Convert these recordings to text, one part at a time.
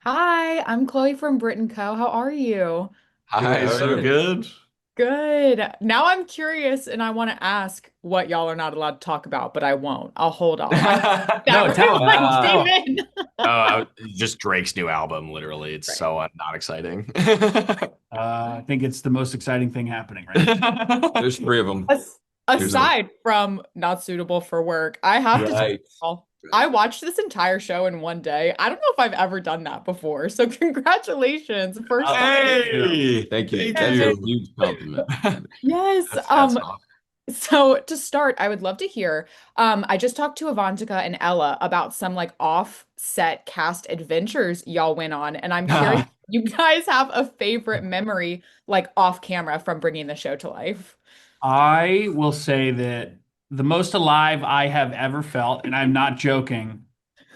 Hi, I'm Chloe from Brit+Co. How are you? Good. Hi, How are so you? good. Good. Now I'm curious and I want to ask what y'all are not allowed to talk about, but I won't. I'll hold off. I that No, right tell when him. I Tell came him. in. Just Drake's new album, literally. It's Right. so not exciting. I think it's the most exciting thing happening right There's three of them. As- There's like, Aside from not suitable for work, I have to tell right, y'all, right. I watched this entire show in one day. I don't know if I've ever done that before. So congratulations. First now. time. Hey, Thank you. thank That's a Yes. you. huge compliment. Yes. That's hats off. So to start, I would love to hear. I just talked to Avantika and Ella about some like off-set cast adventures y'all went on, and I'm curious, you guys have a favorite memory like off camera from bringing the show to life? I will say that the most alive I have ever felt, and I'm not joking,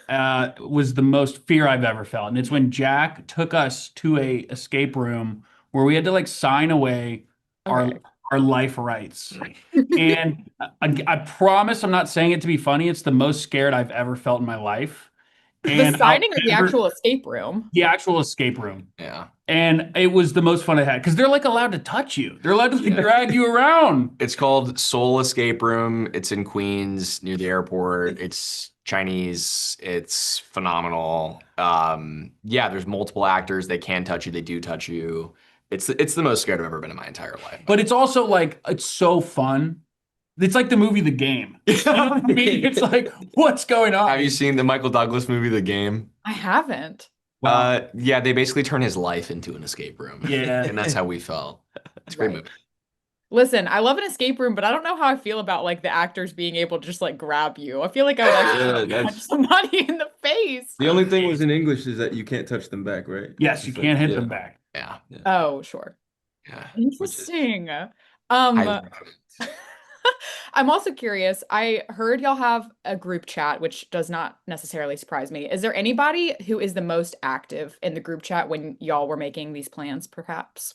was the most fear I've ever felt. And it's when Jack took us to a escape room where we had to like sign away our Okay. our life rights. And I promise I'm not saying it to be funny. It's the most scared I've ever felt in my life. The And I'll signing or the never, actual escape room? the actual escape room. Yeah. And it was the most fun I had because they're like allowed to touch you. They're allowed to like Yeah. drag you around. It's called Seoul Escape Room. It's in Queens near the airport. It's Chinese. It's phenomenal. Yeah, there's multiple actors. They can touch you. They do touch you. It's the most scared I've ever been in my entire life. But it's also like it's so fun. It's like the movie The Game. You know what I mean? It's like, what's going Have you on? seen the Michael Douglas movie, The Game? I haven't. Wow. Yeah, they basically turn his life into an escape room, Yeah. and that's how we felt. It's a great Right. movie. Listen, I love an escape room, but I don't know how I feel about like the actors being able to just like grab you. I feel like I would actually Yeah, punch that's somebody in the face. the only thing was in English is that you can't touch them back, right? Yes, you It's like, can't hit yeah, them back. Yeah, yeah, Oh, sure. yeah. which is Interesting. I Um, I'm also curious. I heard y'all have a group chat, which does not necessarily surprise me. Is there anybody who is the most active in the group chat when y'all were making these plans, perhaps?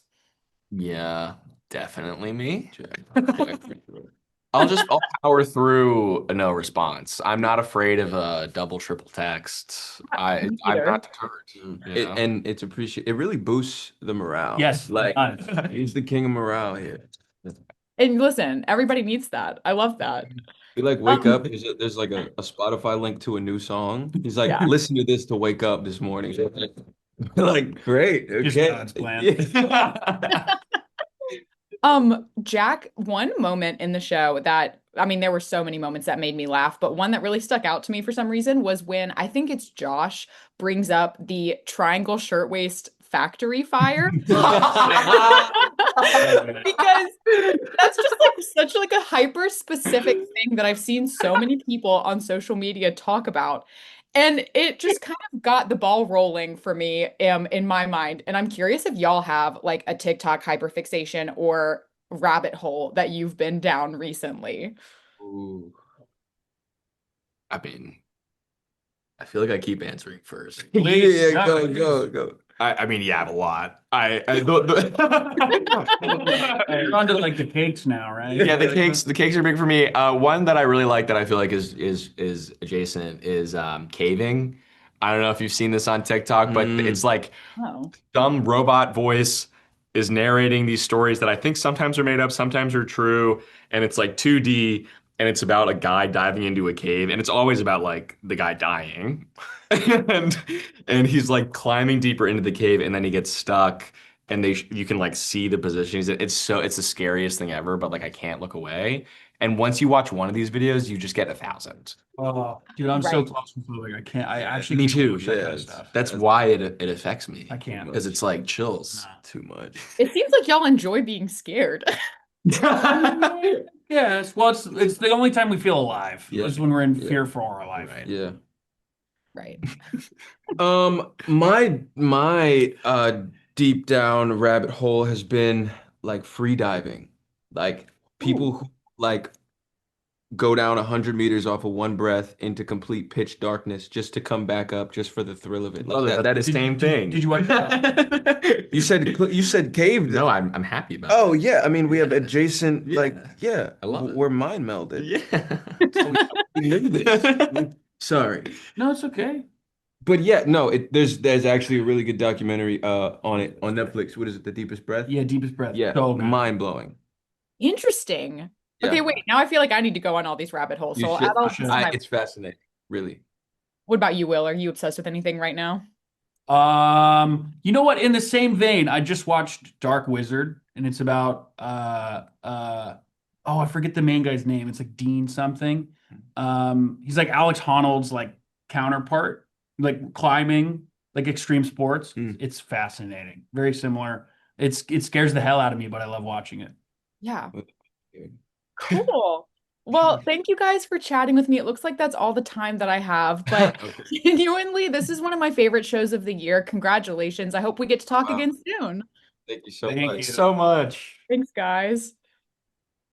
yeah, definitely me. Jack. Jack for sure. I'll power through a no response. I'm not afraid of a double, triple text. Me I'm either. not deterred. You It, know? and it's appreciate. It really boosts the morale. Yes, it Like does. he's the king of morale here. And listen, everybody needs that. I love that. We like wake Um, up. There's like a Spotify link to a new song. He's like, yeah. listen to this to wake up this morning. Like, great, Just okay. God's plan. Yeah. Jack, one moment in the show that, I mean, there were so many moments that made me laugh, but one that really stuck out to me for some reason was when I think it's Josh brings up the triangle shirtwaist factory fire. Because that's just like such like a hyper specific thing that I've seen so many people on social media talk about. And it just kind of got the ball rolling for me in my mind. And I'm curious if y'all have like a TikTok hyperfixation or rabbit hole that you've been down recently. Ooh. I mean, I feel like I keep answering first. Please, Yeah, yeah, go, please. go, go. I mean, yeah, I have a lot. You're onto like the cakes now, right? Yeah, the cakes are big for me. One that I really like that I feel like is adjacent is caving. I don't know if you've seen this on TikTok, but it's Mm. like Oh, some robot voice is narrating these stories that I think sometimes are made up, sometimes are true, and it's like 2D, and it's about a guy diving into a cave, and it's always about like the guy dying, and and he's like climbing deeper into the cave, and then he gets stuck, and you can like see the position he's in. It's the scariest thing ever, but like I can't look away. And once you watch one of these videos, you just get 1,000. Oh, dude, I'm so right. claustrophobic. I can't. I actually Me can't too. watch that kind Yeah, of stuff. That's why it affects I me too can't. because it's much. like chills. Nah. Too much. It seems like y'all enjoy being scared. Yes. Well, it's the only time we feel alive Yeah, is when we're in yeah, fear for our life. Right. yeah. Right. My deep down rabbit hole has been like free diving. Like people Ooh. who like go down 100 meters off of one breath into complete pitch darkness just to come back up just for the thrill of it. Like Brother, that. that is same thing. Did you watch? You said cave. No, I'm happy about Oh that. yeah, I mean we have Yeah. adjacent like Yeah. yeah, I love it. we're mind melded. Yeah. Oh, we knew this. Sorry. No, it's okay. But yeah, no, there's actually a really good documentary on it on Netflix. What is it? The Deepest Breath? Yeah, Deepest Breath. Yeah, So good. mind blowing. Interesting. Okay, Yeah, wait. Now I feel like I need to go on all these rabbit holes. you So I'll should. add all this to my. It's fascinating, really. What about you, Will? Are you obsessed with anything right now? You know what? In the same vein, I just watched Dark Wizard, and it's about oh, I forget the main guy's name. It's like Dean something. He's like Alex Honnold's like counterpart, like climbing, like extreme sports. Mm. It's fascinating. Very similar. It scares the hell out of me, but I love watching it. Yeah. Cool. Well, thank you guys for chatting with me. It looks like that's all the time that I have, but Okay. genuinely, this is one of my favorite shows of the year. Congratulations. I hope we get to talk Wow. again soon. Thank you so Thank much. you. So much. Thanks, guys.